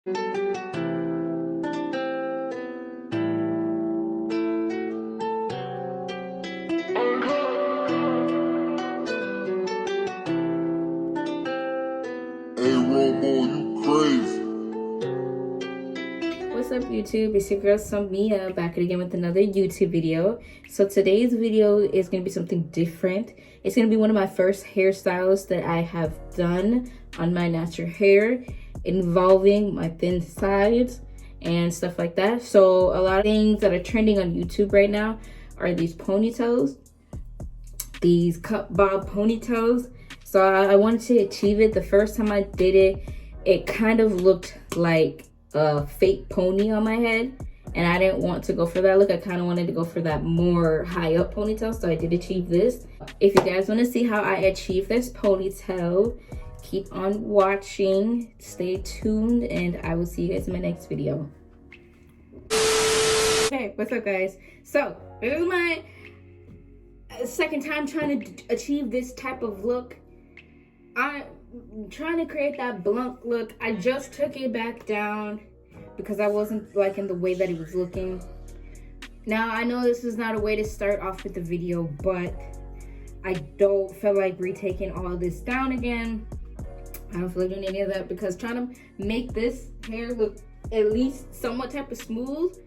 You crazy. What's up YouTube, it's your girl soulmiaa back again with another YouTube video. So today's video is going to be something different. It's going to be one of my first hairstyles that I have done on my natural hair, involving my thin sides and stuff like that. So a lot of things that are trending on YouTube right now are these ponytails, these cut bob ponytails. So I wanted to achieve it. The first time I did it, it kind of looked like a fake pony on my head, and I didn't want to go for that look. I kind of wanted to go for that more high up ponytail, so I did achieve this. If you guys want to see how I achieve this ponytail, keep on watching, stay tuned, and I will see you guys in my next video. Hey, what's up guys? So this is my second time trying to achieve this type of look. I'm trying to create that blunt look. I just took it back down because I wasn't liking the way that it was looking. Now I know this is not a way to start off with the video, but I don't feel like retaking all of this down again. I don't feel like doing any of that, because trying to make this hair look at least somewhat type of smooth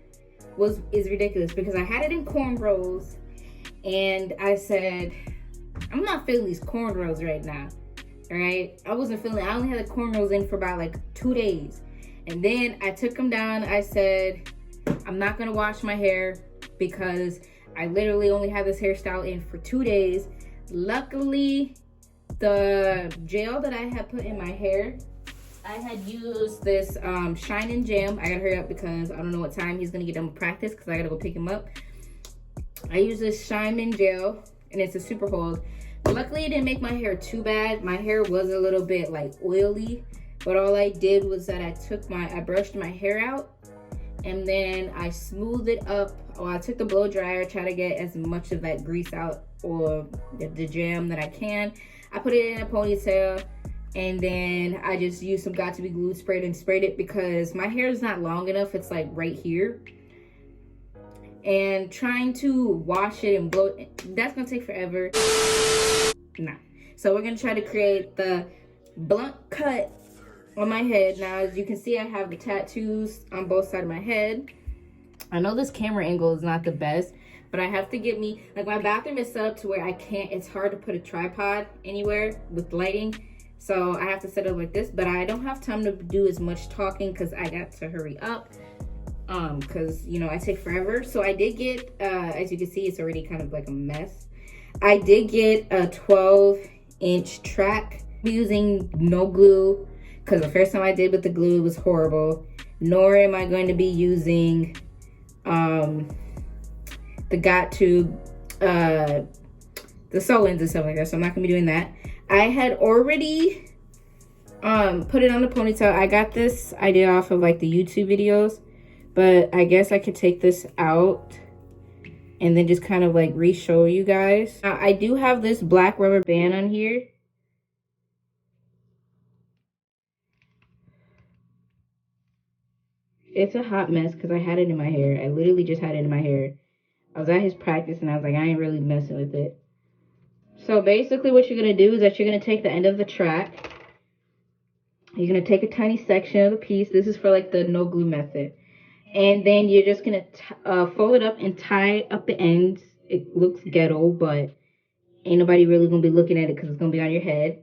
is ridiculous, because I had it in cornrows and I said, I'm not feeling these cornrows right now. All right, I wasn't feeling. I only had the cornrows in for about like 2 days, and then I took them down. I said, I'm not gonna wash my hair because I literally only had this hairstyle in for 2 days. Luckily, the gel that I had put in my hair, I had used this Shine Jam. I gotta hurry up because I don't know what time he's gonna get done with practice, because I gotta go pick him up. I used this Shine Gel, and it's a super hold. Luckily, it didn't make my hair too bad. My hair was a little bit like oily, but all I did was that I brushed my hair out, and then I smoothed it up. Oh, I took the blow dryer, try to get as much of that grease out, or the jam, that I can. I put it in a ponytail, and then I just used some Got2b glue, sprayed it, because my hair is not long enough. It's like right here. And trying to wash it and blow it, that's gonna take forever. Nah. So we're gonna try to create the blunt cut on my head. Now, as you can see, I have the tattoos on both sides of my head. I know this camera angle is not the best, but I have to get me, like, my bathroom is set up to where it's hard to put a tripod anywhere with lighting. So I have to set up like this, but I don't have time to do as much talking because I got to hurry up. Because, you know, I take forever. So I did get, as you can see, it's already kind of like a mess. I did get a 12-inch track. I'm using no glue, because the first time I did with the glue, it was horrible. Nor am I going to be using the Got2, the sew-ins and stuff like that. So I'm not going to be doing that. I had already put it on the ponytail. I got this idea off of like the YouTube videos. But I guess I could take this out and then just kind of like re-show you guys. Now, I do have this black rubber band on here. It's a hot mess because I had it in my hair. I literally just had it in my hair. I was at his practice and I was like, I ain't really messing with it. So basically what you're going to do is that you're going to take the end of the track. You're going to take a tiny section of the piece. This is for like the no glue method. And then you're just going to fold it up and tie up the ends. It looks ghetto, but ain't nobody really going to be looking at it because it's going to be on your head.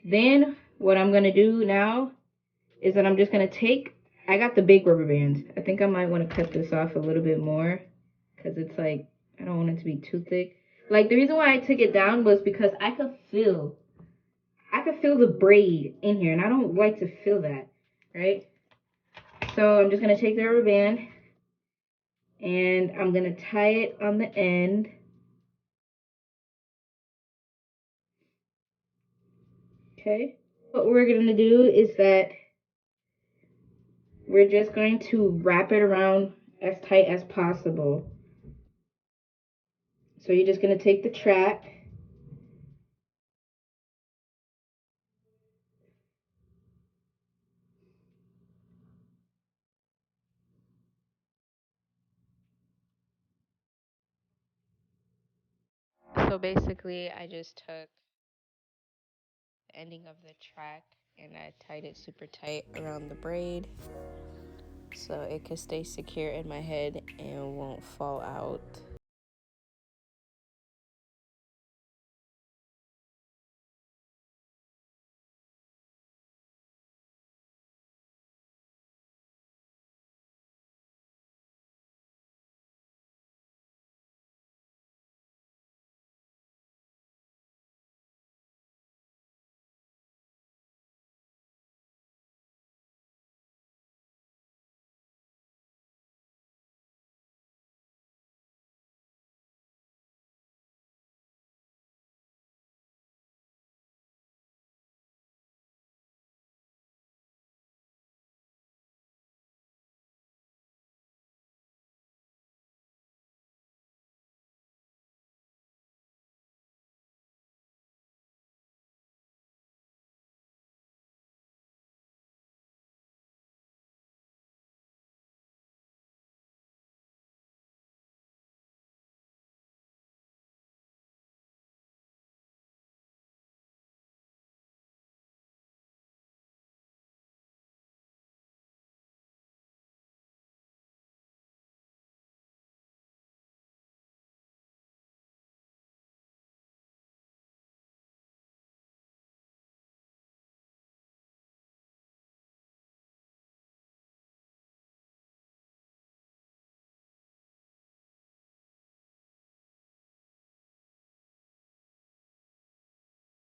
Then what I'm going to do now is that I'm just going to take, I got the big rubber band. I think I might want to cut this off a little bit more because it's like, I don't want it to be too thick. Like, the reason why I took it down was because I could feel the braid in here, and I don't like to feel that, right? So I'm just going to take the rubber band and I'm going to tie it on the end. Okay. What we're going to do is that we're just going to wrap it around as tight as possible. So you're just going to take the track. So basically, I just took the ending of the track and I tied it super tight around the braid so it can stay secure in my head and won't fall out.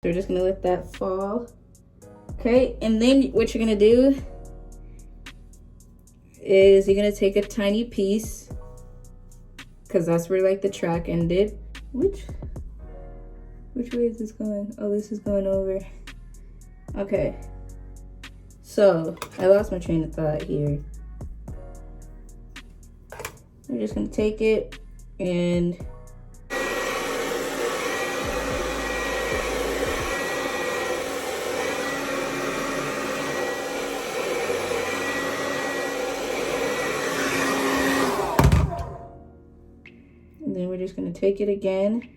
So we're just gonna let that fall. Okay, and then what you're gonna do is you're gonna take a tiny piece, because that's where like the track ended. Which way is this going? Oh, this is going over. Okay, so I lost my train of thought here. We're just gonna take it and then we're just gonna take it again.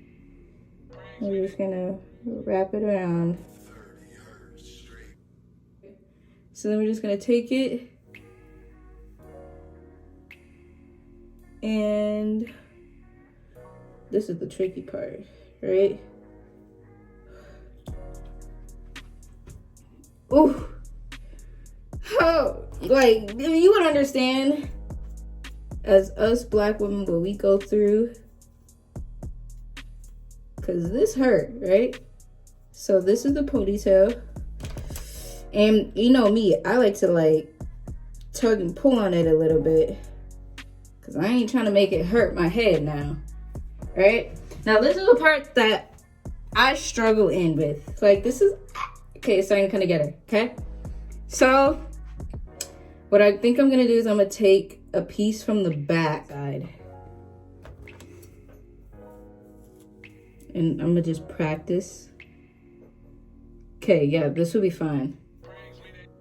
We're just gonna wrap it around. So then we're just gonna take it and this is the tricky part, right? Ooh. How, like, you would understand as us black women what we go through, because this hurt, right? So this is the ponytail, and you know me, I like to like tug and pull on it a little bit because I ain't trying to make it hurt my head now, right? Now this is the part that I struggle in with. Like, this is okay, it's starting to come together. Okay, so what I think I'm gonna do is I'm gonna take a piece from the back side and I'm gonna just practice. Okay, yeah, this will be fine,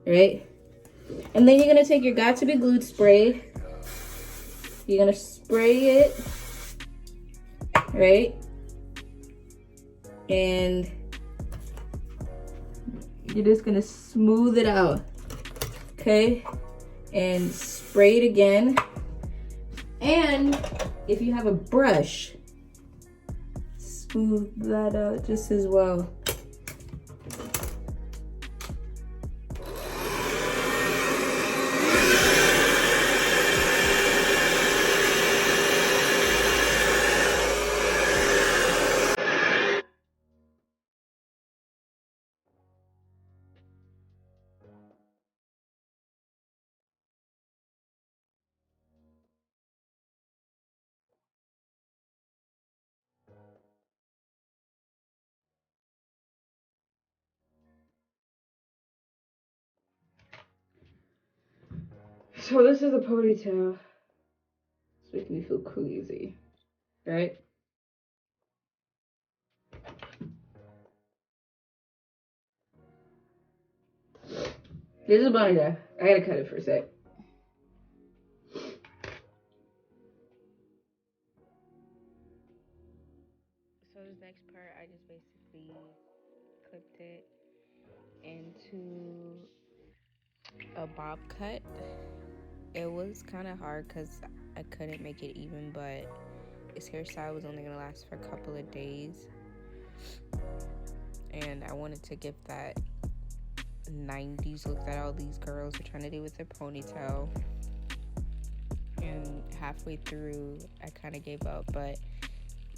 right? And then you're gonna take your Got to Be Glued spray. You're gonna spray it, right? And you're just gonna smooth it out, okay? And spray it again. And if you have a brush, smooth that out just as well. So this is a ponytail. It's making me feel crazy, right? This is a ponytail. I gotta cut it for a sec. So this next I just basically clipped it into a bob cut. It was kind of hard because I couldn't make it even, but this hairstyle was only gonna last for a couple of days, and I wanted to give that 90s look that all these girls were trying to do with their ponytail. And halfway through I kind of gave up, but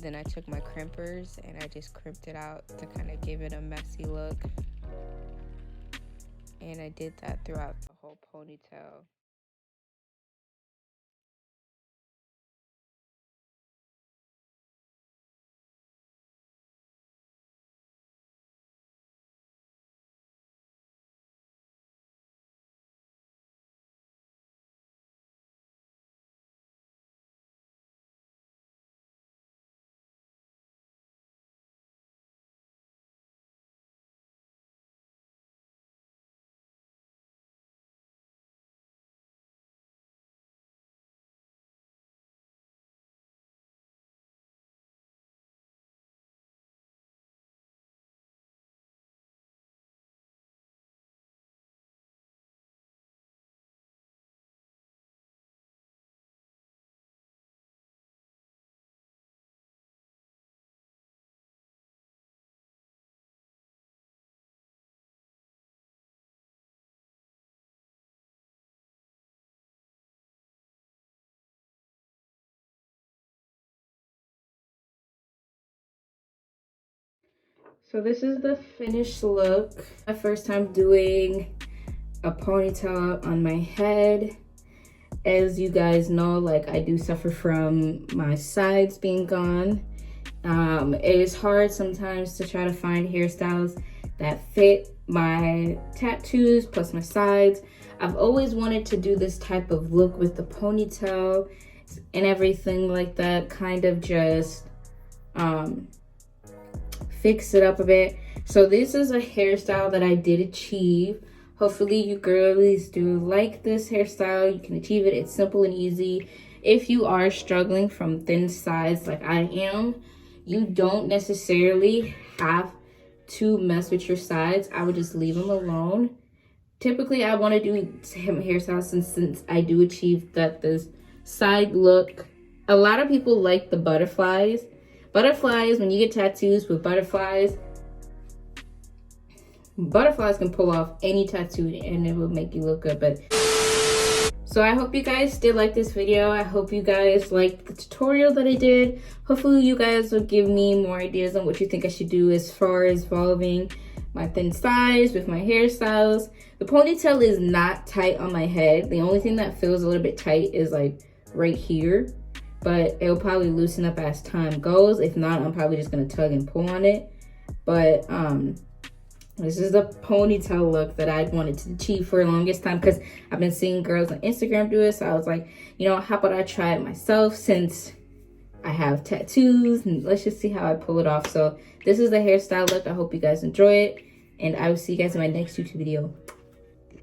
then I took my crimpers and I just crimped it out to kind of give it a messy look, and I did that throughout the whole ponytail. So this is the finished look. My first time doing a ponytail on my head. As you guys know, like, I do suffer from my sides being gone. It is hard sometimes to try to find hairstyles that fit my tattoos plus my sides. I've always wanted to do this type of look with the ponytail and everything like that, kind of just fix it up a bit. So this is a hairstyle that I did achieve. Hopefully you girlies do like this hairstyle. You can achieve it. It's simple and easy. If you are struggling from thin sides like I am, you don't necessarily have to mess with your sides. I would just leave them alone. Typically I want to do hairstyles since I do achieve that this side look. A lot of people like the butterflies. Butterflies, when you get tattoos with butterflies can pull off any tattoo and it will make you look good. But so I hope you guys did like this video. I hope you guys liked the tutorial that I did. Hopefully you guys will give me more ideas on what you think I should do as far as evolving my thin sides with my hairstyles. The ponytail is not tight on my head. The only thing that feels a little bit tight is like right here, but it'll probably loosen up as time goes. If not, I'm probably just gonna tug and pull on it. But this is the ponytail look that I wanted to achieve for the longest time, because I've been seeing girls on Instagram do it. So I was like, you know, how about I try it myself since I have tattoos, and let's just see how I pull it off. So this is the hairstyle look. I hope you guys enjoy it, and I will see you guys in my next YouTube video.